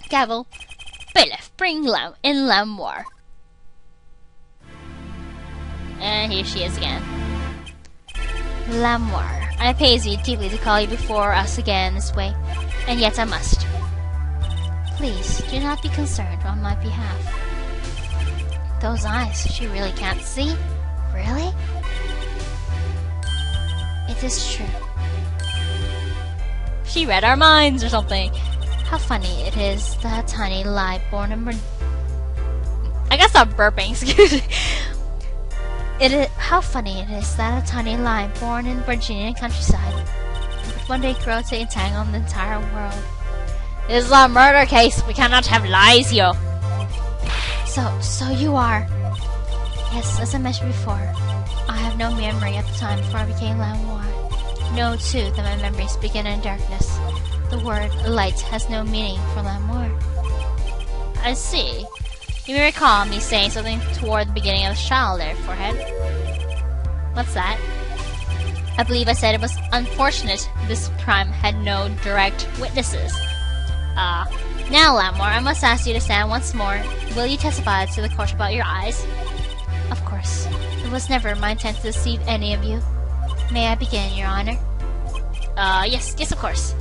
Gavel, bailiff, bring in Lamoire. And here she is again. Lamoire, I pays me deeply to call you before us again this way, and yet I must. Please, do not be concerned on my behalf. Those eyes, she really can't see? Really? It is true. She read our minds or something. How funny it is that a tiny lie born in I gotta stop burping, excuse me. How funny it is that a tiny lie born in Virginia countryside would one day grow to entangle the entire world. This is a murder case. We cannot have lies here. So you are. Yes, as I mentioned before, I have no memory at the time before I became Lamoire. Know too that my memories begin in darkness. The word light has no meaning for Lamoire. I see. You may recall me saying something toward the beginning of the trial there, forehead. What's that? I believe I said it was unfortunate this crime had no direct witnesses. Now, Lamoire, I must ask you to stand once more. Will you testify to the court about your eyes? Of course. It was never my intent to deceive any of you. May I begin, Your Honor? Yes, of course.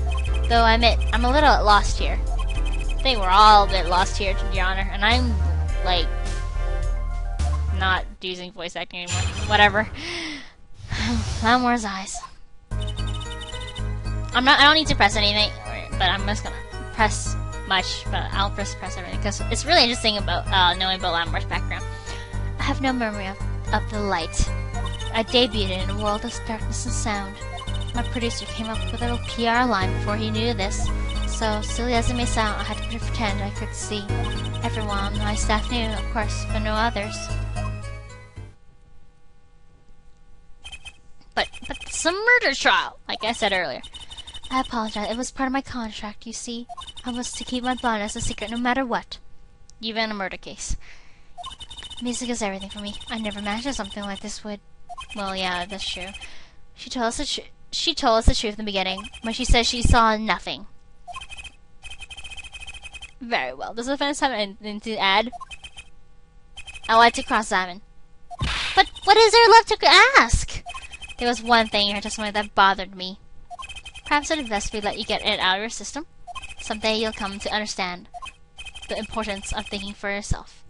Though I admit, I'm a little lost here. I think we're all a bit lost here, Your Honor, and I'm, like, not using voice acting anymore. Whatever. Lamoire's eyes. I don't need to press anything, but I'm just gonna press much, but I'll press everything, because it's really interesting about knowing about Lamoire's background. I have no memory of the light. I debuted in a world of darkness and sound. My producer came up with a little PR line before he knew this. So, silly as it may sound, I had to pretend I could see. Everyone on my staff knew, of course, but no others. But it's a murder trial, like I said earlier. I apologize, it was part of my contract, you see. I was to keep my blindness a secret no matter what. Even a murder case. Music is everything for me. I never imagined something like this would... Well, yeah, that's true. She told us the truth in the beginning, when she said she saw nothing. Very well. Does the defense have anything to add? I'd like to cross-examine. But what is there left to ask? There was one thing in her testimony that bothered me. Perhaps it's best we let you get it out of your system. Someday you'll come to understand the importance of thinking for yourself.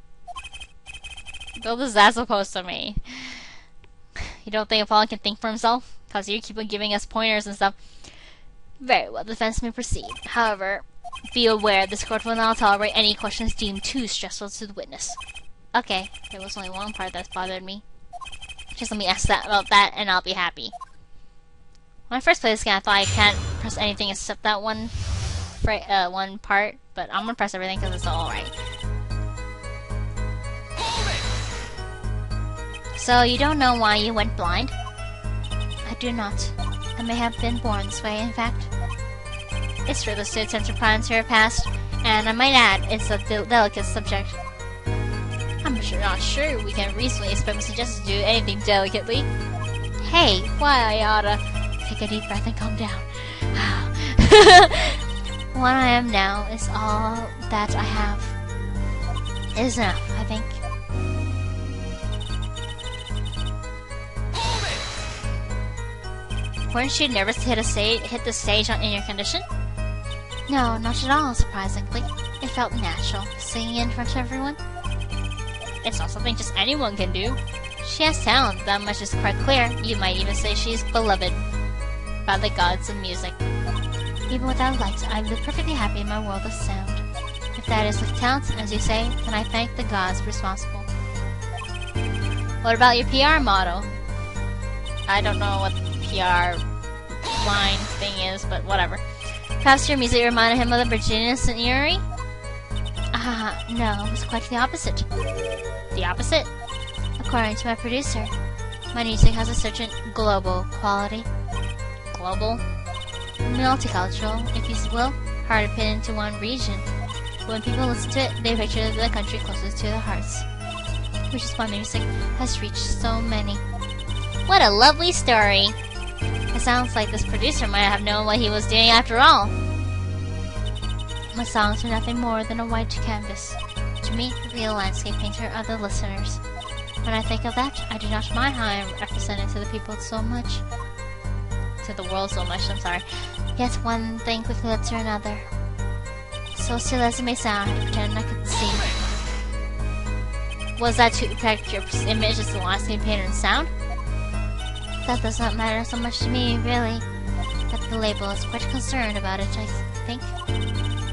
What was that supposed to mean? You don't think Apollo can think for himself? Because you keep on giving us pointers and stuff. Very well, the defense may proceed. However, be aware this court will not tolerate any questions deemed too stressful to the witness. Okay, there was only one part that bothered me. Just let me ask about that and I'll be happy. When I first played this game, I thought I can't press anything except that one part, but I'm gonna press everything because it's alright. So, you don't know why you went blind? I do not. I may have been born this way, in fact. It's fruitless to attempt to pry into her past, and I might add, it's a delicate subject. I'm not sure we can reasonably expect Mr. Justice to do anything delicately. Hey, why I oughta take a deep breath and calm down. What I am now is all that I have. It is enough, I think. Weren't you nervous to hit the stage in your condition? No, not at all, surprisingly. It felt natural, singing in front of everyone. It's not something just anyone can do. She has talent, that much is quite clear. You might even say she is beloved by the gods of music. Even without light, I live perfectly happy in my world of sound. If that is with talent, as you say, then I thank the gods responsible. What about your PR motto? I don't know what PR line thing is, but whatever. Perhaps your music reminded him of the Virginia scenery? No, it was quite the opposite. The opposite? According to my producer, my music has a certain global quality. Global? Multicultural, if you will, hard to pin into one region. When people listen to it, they picture the country closest to their hearts. Which is why music has reached so many. What a lovely story! It sounds like this producer might have known what he was doing after all. My songs are nothing more than a white canvas. To me, the landscape painter are the listeners. When I think of that, I do not mind how I am represented to the people so much. To the world so much, I'm sorry. Yet one thing quickly led to another. So still as it may sound, I pretend I could see. Was that to protect your image as the landscape painter and sound? That does not matter so much to me, really. But the label is quite concerned about it, I think.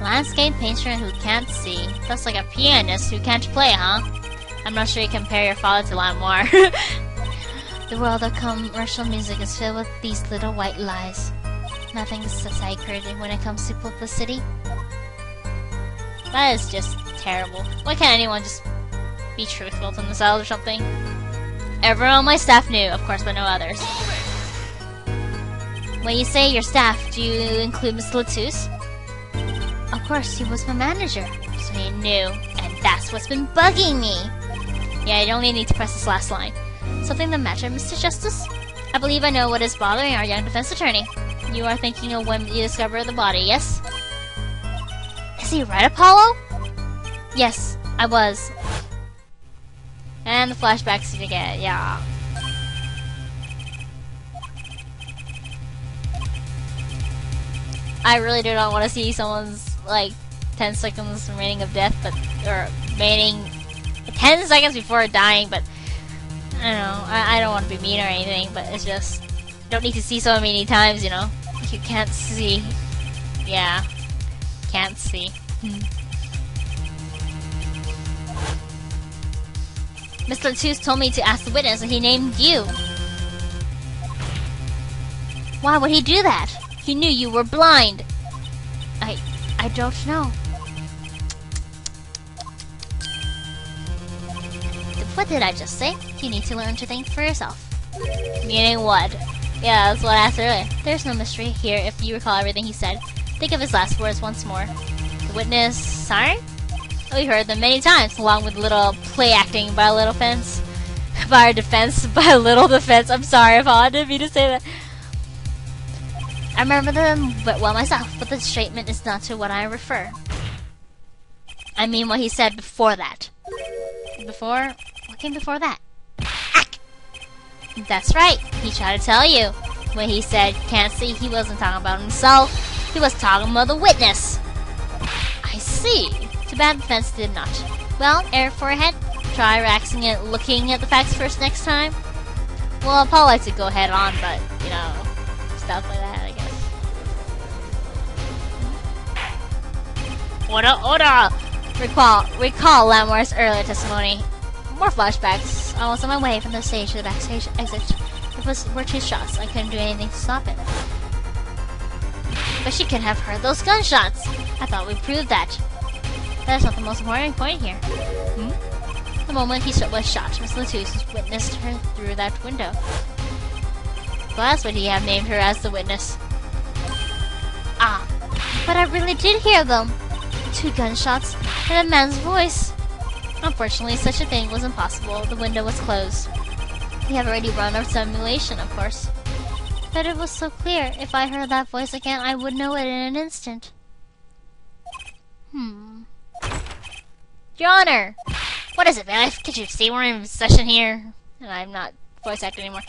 Landscape painter who can't see. That's like a pianist who can't play, huh? I'm not sure you compare your father to Lamoire. The world of commercial music is filled with these little white lies. Nothing is so sacred when it comes to publicity. That is just terrible. Why can't anyone just be truthful to themselves or something? Everyone on my staff knew, of course, but no others. When you say your staff, do you include Mr. Latouche? Of course, he was my manager, so he knew, and that's what's been bugging me. Yeah, you only need to press this last line. Something the matter, Mr. Justice? I believe I know what is bothering our young defense attorney. You are thinking of when you discovered the body, yes? Is he right, Apollo? Yes, I was. And the flashbacks you get, yeah. I really do not want to see someone's, like, 10 seconds remaining of death, but, or remaining 10 seconds before dying, but, I don't know, I don't want to be mean or anything, but it's just, don't need to see so many times, you know? You can't see. Yeah. Can't see. Mr. Latouche told me to ask the witness, and he named you. Why would he do that? He knew you were blind. I don't know. What did I just say? You need to learn to think for yourself. Meaning what? Yeah, that's what I asked earlier. There's no mystery here if you recall everything he said. Think of his last words once more. The witness, sorry? We heard them many times, along with little play acting by a little defense. By our defense, by a little defense. I'm sorry if I didn't mean to say that. I remember them well myself, but the statement is not to what I refer. I mean what he said before that. Before? What came before that? Ack! That's right, he tried to tell you. When he said can't see, he wasn't talking about himself. He was talking about the witness. I see. Too bad the defense did not. Well, air forehead, try relaxing and looking at the facts first next time. Well, Paul likes to go head on, but, you know, stuff like that, I guess. Order! Recall Lamoire's earlier testimony. More flashbacks. I was on my way from the stage to the backstage exit. Were 2 shots. I couldn't do anything to stop it. But she could have heard those gunshots. I thought we proved that. That is not the most important point here. The moment he was shot, Miss Latouche witnessed her through that window. Well, that's what he had named her as the witness. Ah, but I really did hear them. 2 gunshots and a man's voice. Unfortunately, such a thing was impossible. The window was closed. We have already run our simulation, of course. But it was so clear. If I heard that voice again, I would know it in an instant. Your Honor! What is it, bailiff? Can't you see we're in session here? And I'm not voice acting anymore.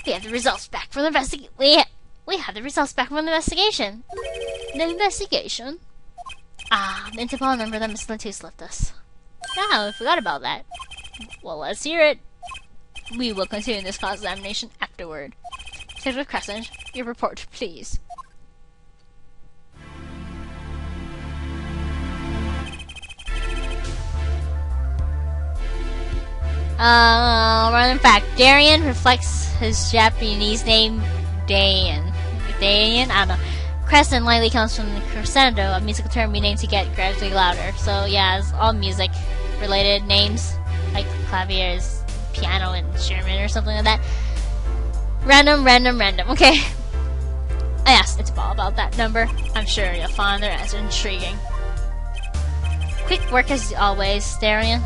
We have the results back from the We have the results back from the investigation. The investigation? Ah, the Interpol number that Miss Latouche left us. Ah, I forgot about that. Well, let's hear it. We will continue this cross-examination afterward. Detective Crescent, your report, please. Random fact. Darien reflects his Japanese name, Dayan. I don't know. Crescent likely comes from the crescendo, a musical term meaning to get gradually louder. So yeah, it's all music-related names, like clavier is piano in German or something like that. Random. Okay. I asked Interpol about that number. I'm sure you'll find their answer intriguing. Quick work as always, Darien.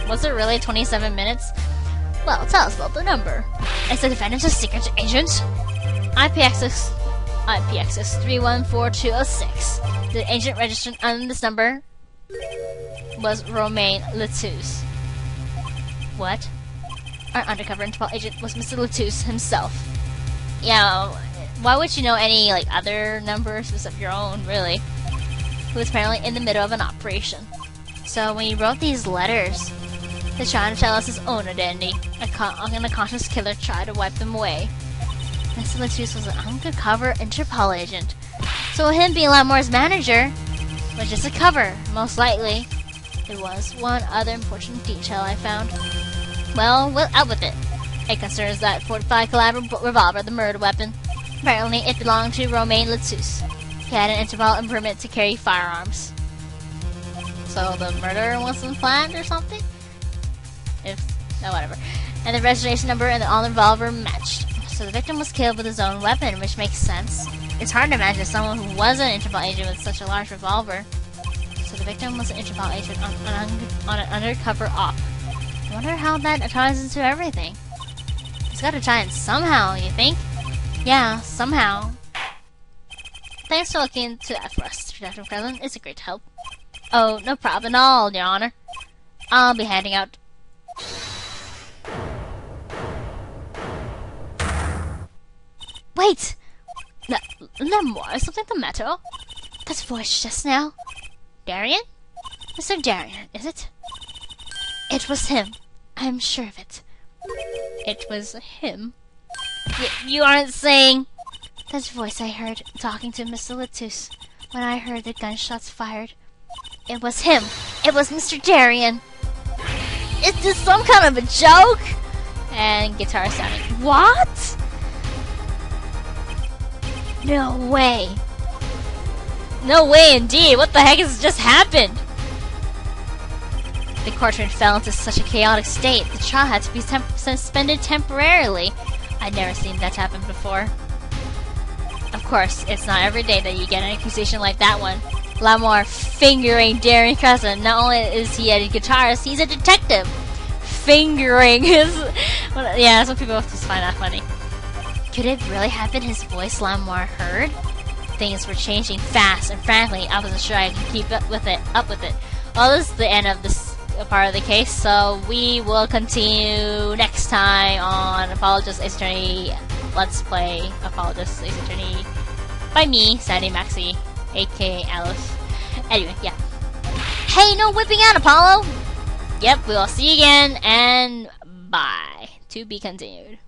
Was it really 27 minutes? Well, tell us about the number. Is the defendant a secret agent? IP access 314206. The agent registered under this number was Romain Letouce. What? Our undercover Interpol agent was Mr. Letouce himself. Yeah, why would you know any like other numbers except your own, really? Who was apparently in the middle of an operation. So when he wrote these letters, he's trying to tell us his own identity. An unconscious killer tried to wipe them away. Mr. Letouce was an undercover Interpol agent. So him being Lamore's manager was just a cover, most likely. There was one other important detail I found. Well, out with it. It concerns that 45 caliber revolver, the murder weapon. Apparently, it belonged to Romain Letouce. He had an Interpol permit to carry firearms. So the murder wasn't planned or something? No, whatever. And the registration number and on the revolver matched. So the victim was killed with his own weapon, which makes sense. It's hard to imagine someone who was an Interpol agent with such a large revolver. So the victim was an Interpol agent on an undercover op. I wonder how that ties into everything. It's gotta tie in somehow, you think? Yeah, somehow. Thanks for looking into that for us, Detective Kremlin. It's a great help. Oh, no problem at all, Your Honor. I'll be handing out... Wait! Lamore, is something the matter? That voice just now. Darien? Mr. Darien, is it? It was him. I'm sure of it. It was him? You aren't saying... That voice I heard talking to Mr. Letouce when I heard the gunshots fired. It was him. It was Mr. Darien. Is this some kind of a joke? And guitar sounding. What? No way. No way indeed. What the heck has just happened? The courtroom fell into such a chaotic state, the trial had to be suspended temporarily. I'd never seen that happen before. Of course, it's not every day that you get an accusation like that one. Lamore fingering Darien Crescent. Not only is he a guitarist, he's a detective. Fingering his... yeah, some people just find that funny. Could it really have been his voice Lamore heard? Things were changing fast, and frankly, I wasn't sure I could keep up with it. Well, this is the end of this part of the case, so we will continue next time on Apologist Ace Attorney Let's Play Apologist Ace Attorney by me, Sandymaxy, aka Alice. Anyway, yeah. Hey, no whipping out, Apollo! Yep, we will see you again, and bye. To be continued.